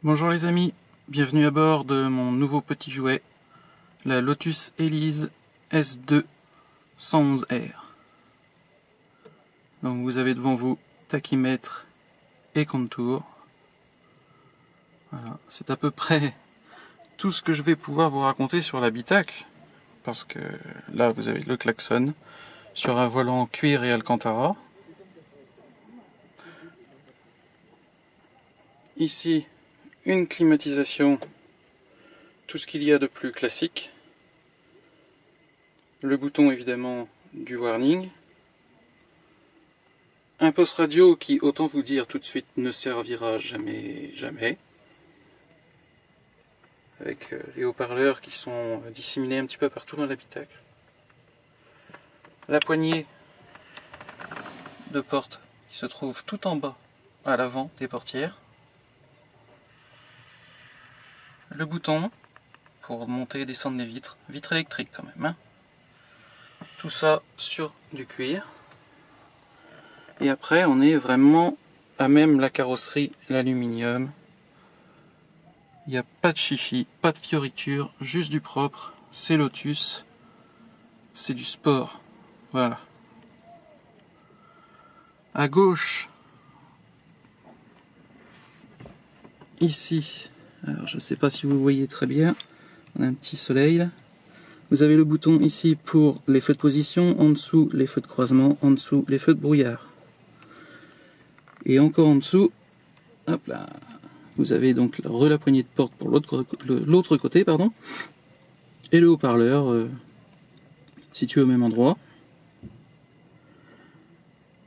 Bonjour les amis, bienvenue à bord de mon nouveau petit jouet, la Lotus Elise S2 111R. Donc vous avez devant vous tachymètre et contour. Voilà, c'est à peu près tout ce que je vais pouvoir vous raconter sur l'habitacle, parce que là vous avez le klaxon sur un volant cuir et alcantara. Ici, une climatisation, tout ce qu'il y a de plus classique. Le bouton évidemment du warning. Un poste radio qui, autant vous dire tout de suite, ne servira jamais. Avec les haut-parleurs qui sont disséminés un petit peu partout dans l'habitacle. La poignée de porte qui se trouve tout en bas à l'avant des portières. Le bouton pour monter et descendre les vitres, vitres électriques quand même, hein. Tout ça sur du cuir. Et après on est vraiment à même la carrosserie, l'aluminium. Il n'y a pas de chichi, pas de fioritures, juste du propre. C'est Lotus, c'est du sport. Voilà. À gauche, ici, alors je ne sais pas si vous voyez très bien, on a un petit soleil là. Vous avez le bouton ici pour les feux de position, en dessous les feux de croisement, en dessous les feux de brouillard. Et encore en dessous, hop là, vous avez donc la poignée de porte pour l'autre côté, pardon, et le haut-parleur situé au même endroit.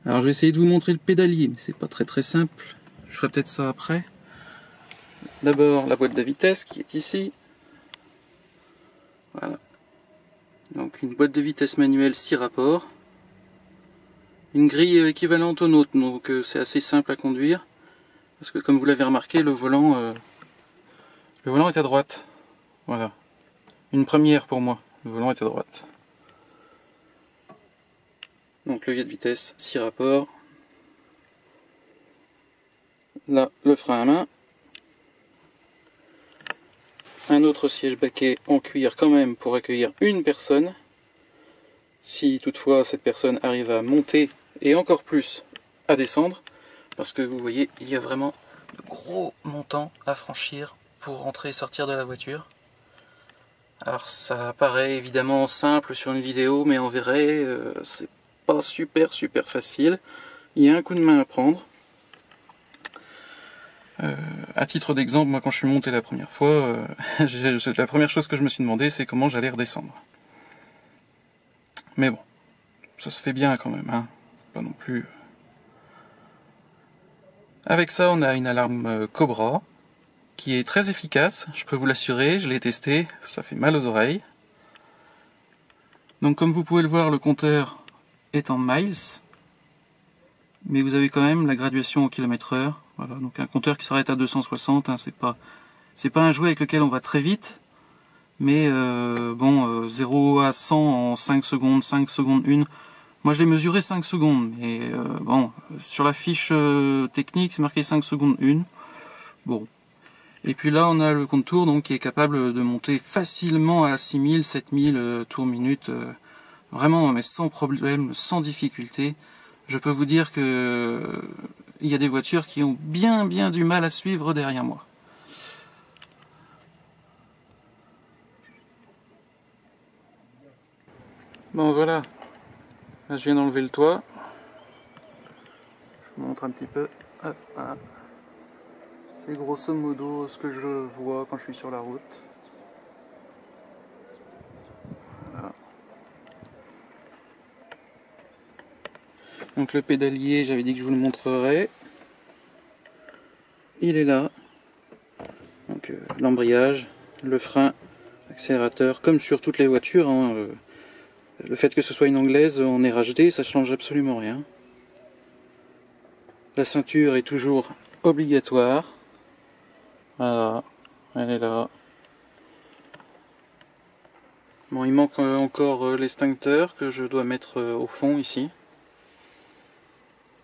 Alors je vais essayer de vous montrer le pédalier, mais c'est pas très simple. Je ferai peut-être ça après. D'abord la boîte de vitesse qui est ici. Voilà. Donc une boîte de vitesse manuelle 6 rapports. Une grille équivalente au nôtre, donc c'est assez simple à conduire. Parce que comme vous l'avez remarqué, le volant est à droite. Voilà. Une première pour moi, le volant est à droite. Donc levier de vitesse, 6 rapports. Là, le frein à main. Un autre siège baquet en cuir quand même pour accueillir une personne. Si toutefois cette personne arrive à monter et encore plus à descendre. Parce que vous voyez, il y a vraiment de gros montants à franchir pour rentrer et sortir de la voiture. Alors ça paraît évidemment simple sur une vidéo, mais en vrai, c'est pas super facile. Il y a un coup de main à prendre. À titre d'exemple, moi quand je suis monté la première fois, la première chose que je me suis demandé, c'est comment j'allais redescendre. Mais bon, ça se fait bien quand même, hein. Pas non plus. Avec ça, on a une alarme Cobra qui est très efficace, je peux vous l'assurer, je l'ai testé, ça fait mal aux oreilles. Donc comme vous pouvez le voir, le compteur est en miles, mais vous avez quand même la graduation au km/h. Voilà, donc un compteur qui s'arrête à 260, hein, c'est pas un jouet avec lequel on va très vite, mais 0 à 100 en 5 secondes, 5 secondes 1. Moi je l'ai mesuré 5 secondes, mais sur la fiche technique c'est marqué 5 secondes 1. Bon. Et puis là on a le contour donc qui est capable de monter facilement à 6000, 7000 tours minute, vraiment mais sans problème, sans difficulté. Je peux vous dire que il y a des voitures qui ont bien du mal à suivre derrière moi. Bon voilà, là je viens d'enlever le toit. Je vous montre un petit peu. Hop, voilà. C'est grosso modo ce que je vois quand je suis sur la route. Voilà. Donc le pédalier, j'avais dit que je vous le montrerai. Il est là. Donc l'embrayage, le frein, l'accélérateur, comme sur toutes les voitures, hein, le fait que ce soit une anglaise en RHD, ça change absolument rien. La ceinture est toujours obligatoire. Voilà, elle est là. Bon, il manque encore l'extincteur que je dois mettre au fond ici,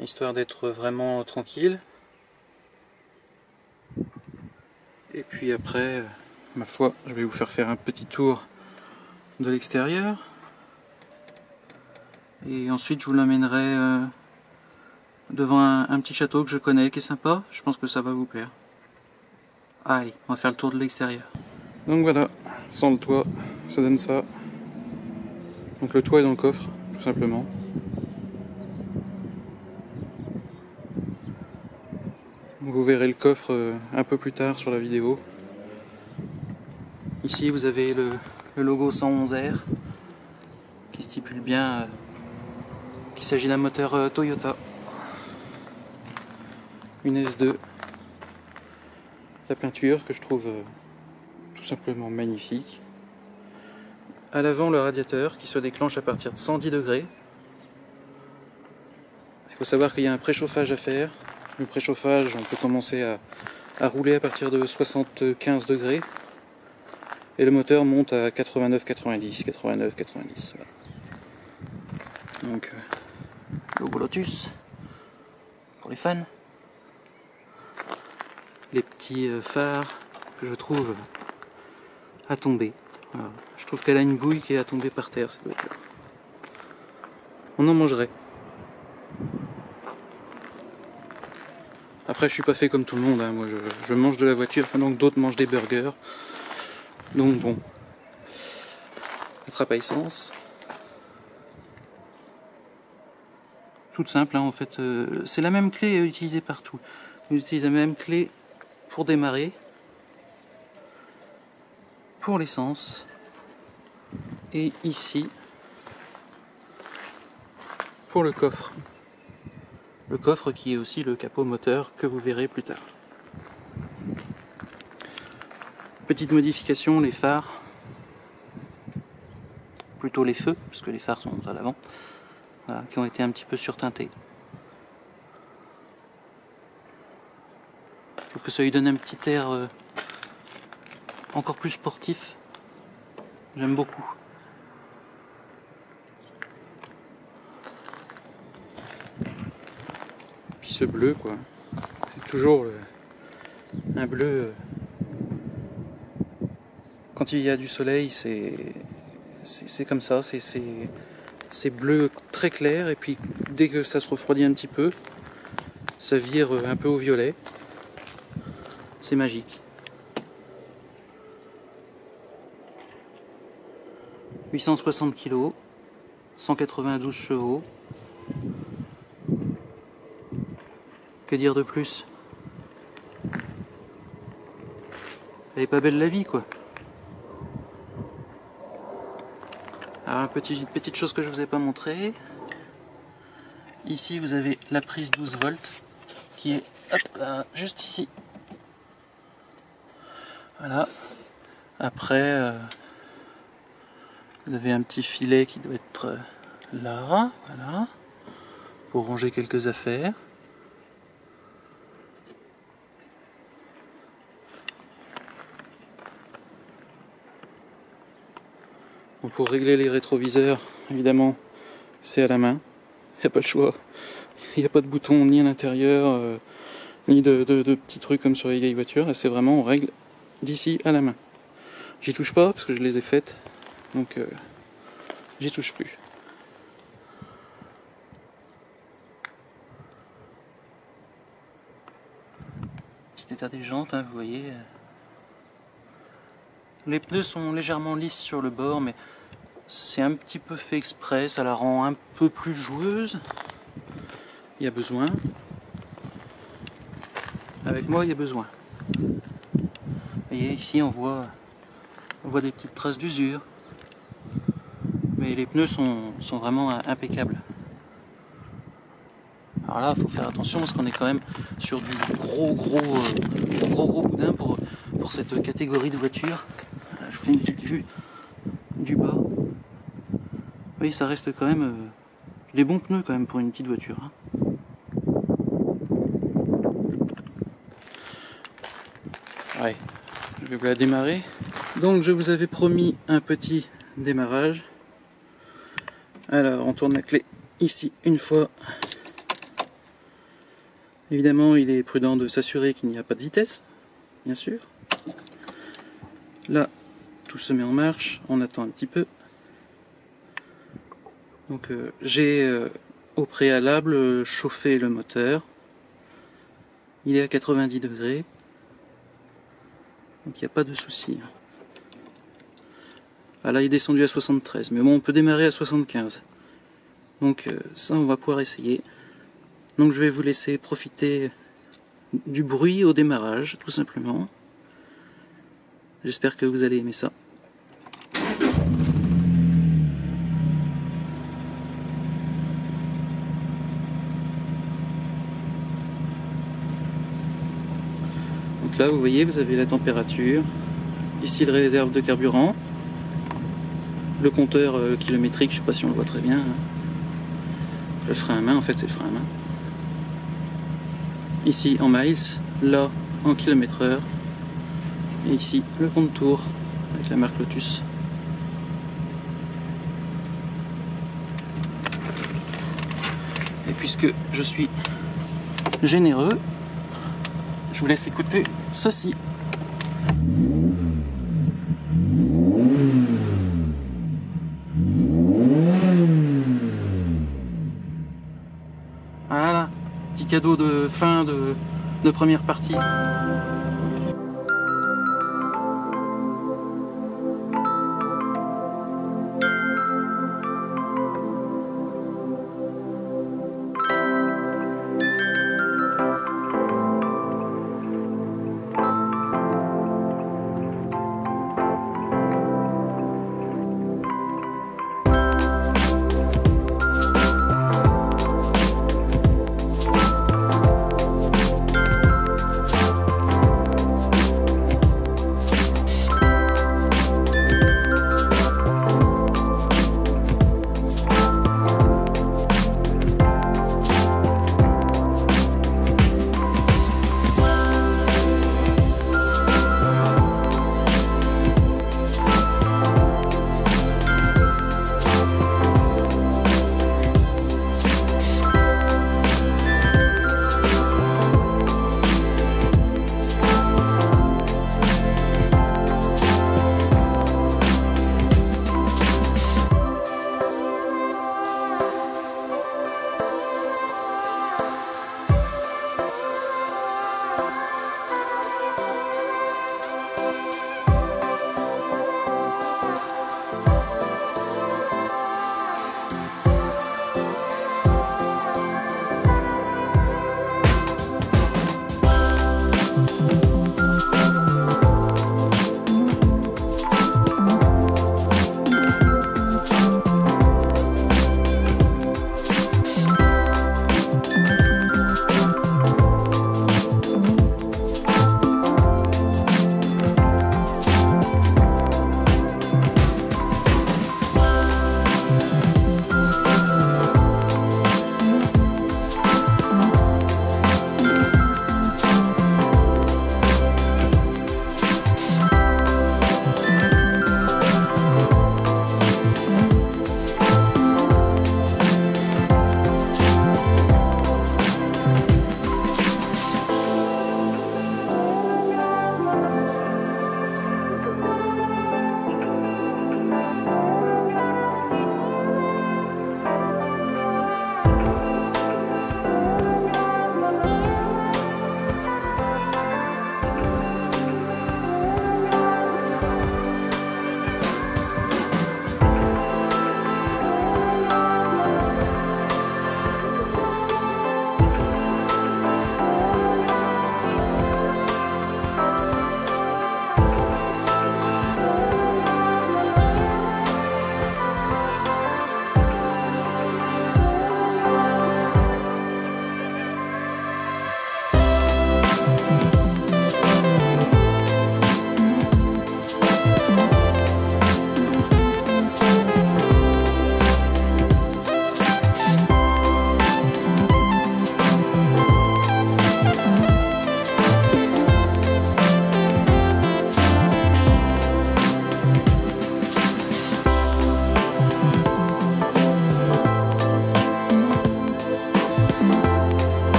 histoire d'être vraiment tranquille. Et puis après, ma foi, je vais vous faire un petit tour de l'extérieur. Et ensuite je vous l'amènerai devant un petit château que je connais, qui est sympa. Je pense que ça va vous plaire. Allez, on va faire le tour de l'extérieur. Donc voilà, sans le toit, ça donne ça. Donc le toit est dans le coffre, tout simplement. Vous verrez le coffre un peu plus tard sur la vidéo. Ici vous avez le logo 111R qui stipule bien qu'il s'agit d'un moteur Toyota. Une S2. La peinture que je trouve tout simplement magnifique. À l'avant le radiateur qui se déclenche à partir de 110 degrés. Il faut savoir qu'il y a un préchauffage à faire. Le préchauffage, on peut commencer à rouler à partir de 75 degrés. Et le moteur monte à 89-90. Voilà. Donc, logo Lotus, pour les fans. Les petits phares que je trouve à tomber. Voilà. Je trouve qu'elle a une bouille qui est à tomber par terre, cette voiture. On en mangerait. Après, je suis pas fait comme tout le monde, hein. Moi je mange de la voiture pendant que d'autres mangent des burgers. Donc bon, la trappe à essence. Toute simple, hein, en fait, c'est la même clé à utiliser partout. Vous utilisez la même clé pour démarrer, pour l'essence, et ici pour le coffre. Le coffre qui est aussi le capot moteur que vous verrez plus tard. Petite modification, les phares, plutôt les feux, parce que les phares sont à l'avant, voilà, qui ont été un petit peu surteintés. Je trouve que ça lui donne un petit air encore plus sportif. J'aime beaucoup. Puis ce bleu, quoi. C'est toujours un bleu. Quand il y a du soleil, c'est comme ça. C'est bleu très clair. Et puis dès que ça se refroidit un petit peu, ça vire un peu au violet. C'est magique. 860 kg, 192 chevaux. Que dire de plus? Elle est pas belle la vie, quoi. Alors, une petite chose que je vous ai pas montré. Ici, vous avez la prise 12 volts qui est hop, là, juste ici. Voilà. Après, vous avez un petit filet qui doit être là, voilà, pour ranger quelques affaires. Bon, pour régler les rétroviseurs, évidemment, c'est à la main. Il n'y a pas le choix. Il n'y a pas de bouton ni à l'intérieur, ni de petits trucs comme sur les vieilles voitures. Là, c'est vraiment, on règle d'ici à la main. J'y touche pas parce que je les ai faites, donc j'y touche plus. Petit état des jantes, hein, vous voyez. Les pneus sont légèrement lisses sur le bord, mais c'est un petit peu fait exprès, ça la rend un peu plus joueuse. Il y a besoin. Avec moi, il y a besoin. Vous voyez, ici, on voit des petites traces d'usure. Mais les pneus sont vraiment impeccables. Alors là, il faut faire attention parce qu'on est quand même sur du gros boudin pour cette catégorie de voiture. Là, je vous fais une petite vue du bas. Oui, ça reste quand même des bons pneus quand même pour une petite voiture. Hein. Ouais, je vais vous la démarrer. Donc je vous avais promis un petit démarrage. Alors on tourne la clé ici une fois. Évidemment il est prudent de s'assurer qu'il n'y a pas de vitesse, bien sûr. Là, tout se met en marche, on attend un petit peu. Donc j'ai au préalable chauffé le moteur. Il est à 90 degrés. Donc il n'y a pas de souci. Ah, là il est descendu à 73, mais bon on peut démarrer à 75. Donc ça on va pouvoir essayer. Donc je vais vous laisser profiter du bruit au démarrage, tout simplement. J'espère que vous allez aimer ça. Donc là vous voyez, vous avez la température, ici le réserve de carburant, le compteur kilométrique, je ne sais pas si on le voit très bien, le frein à main, en fait c'est le frein à main, ici en miles, là en kilomètres/heure, et ici le compte tour avec la marque Lotus. Et puisque je suis généreux, je vous laisse écouter ceci. Voilà, petit cadeau de fin de première partie.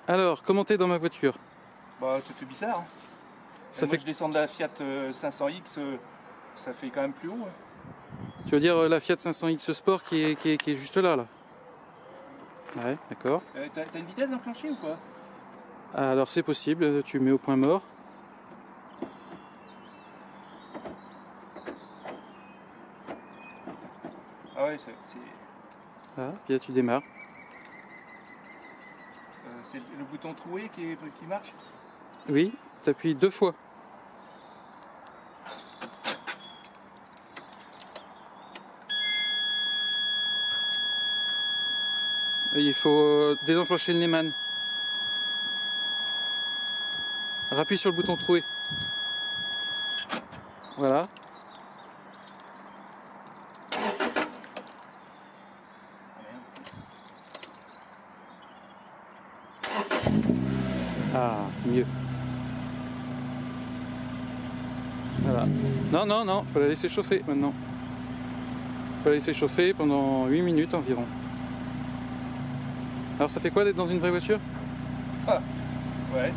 Alors, comment t'es dans ma voiture? Bah, ça fait bizarre. Hein. Ça moi, fait... je descends de la Fiat 500X, ça fait quand même plus haut. Hein. Tu veux dire la Fiat 500X Sport qui est juste là, là? Ouais, d'accord. T'as une vitesse enclenchée ou quoi? Alors c'est possible, tu mets au point mort. Ah ouais, c'est... Voilà, puis là tu démarres. C'est le bouton troué qui marche? Oui, t'appuies 2 fois. Et il faut désenclencher le Neyman. Rappuie sur le bouton troué. Voilà. Ah, mieux. Voilà. Non, non, non, faut la laisser chauffer maintenant. Faut la laisser chauffer pendant 8 minutes environ. Alors ça fait quoi d'être dans une vraie voiture? Ah, ouais.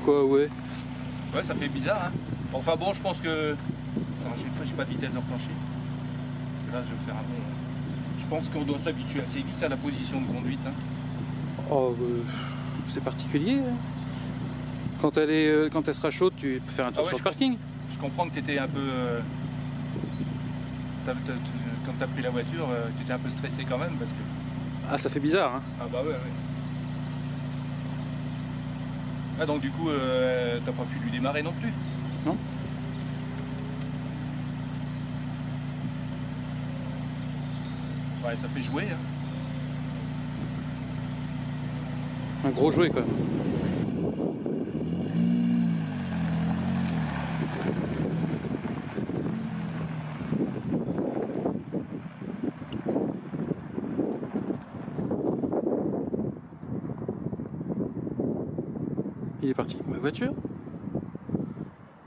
Quoi, ouais? Ouais, ça fait bizarre, hein. Enfin bon, je pense que... Non, j'ai pas de vitesse enclenchée. Parce que là, je vais faire un bon... Je pense qu'on doit s'habituer assez vite à la position de conduite. Hein. Oh, c'est particulier. Hein. Quand elle sera chaude, tu peux faire un tour sur le parking. Je comprends que tu étais un peu... quand tu as pris la voiture, tu étais un peu stressé quand même parce que... Ah, ça fait bizarre, hein. Ah bah ouais, ouais. Ah donc du coup, t'as pas pu lui démarrer non plus? Non. Ouais, ça fait jouer, hein. Un gros jouet, quoi. Il est parti avec ma voiture.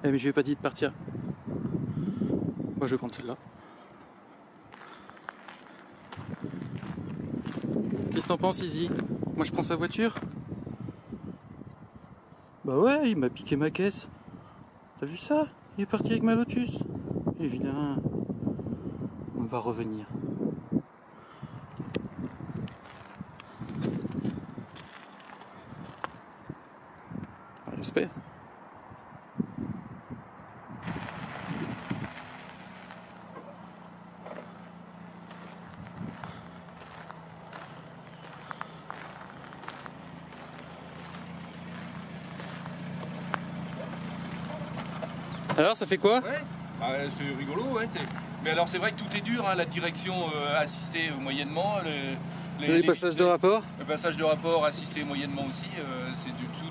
Eh mais je lui ai pas dit de partir. Moi je vais prendre celle-là. Qu'est-ce que t'en penses, Izzy? Moi je prends sa voiture. Bah ouais, il m'a piqué ma caisse. T'as vu ça? Il est parti avec ma Lotus. Et vilain. On va revenir. Ah, j'espère. Alors ça fait quoi? Ouais, bah, c'est rigolo, ouais. Mais alors c'est vrai que tout est dur, hein, la direction assistée moyennement, Les passages de rapport? Le passage de rapport assisté moyennement aussi, c'est du tout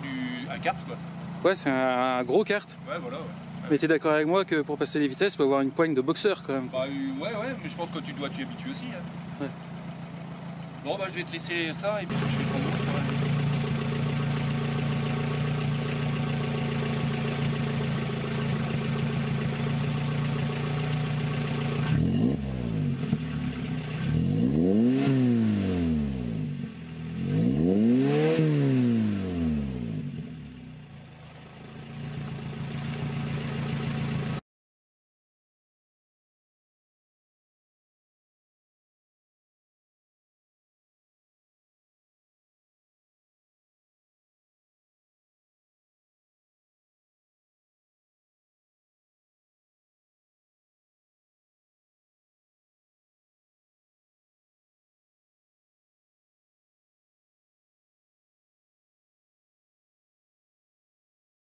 un kart quoi. Ouais, c'est un gros kart. Ouais, voilà. Ouais. Mais t'es d'accord avec moi que pour passer les vitesses, il faut avoir une poigne de boxeur quand même. Bah, ouais, mais je pense que tu dois t'y habituer aussi. Hein. Ouais. Bon, bah je vais te laisser ça et puis je vais prendre l'autre.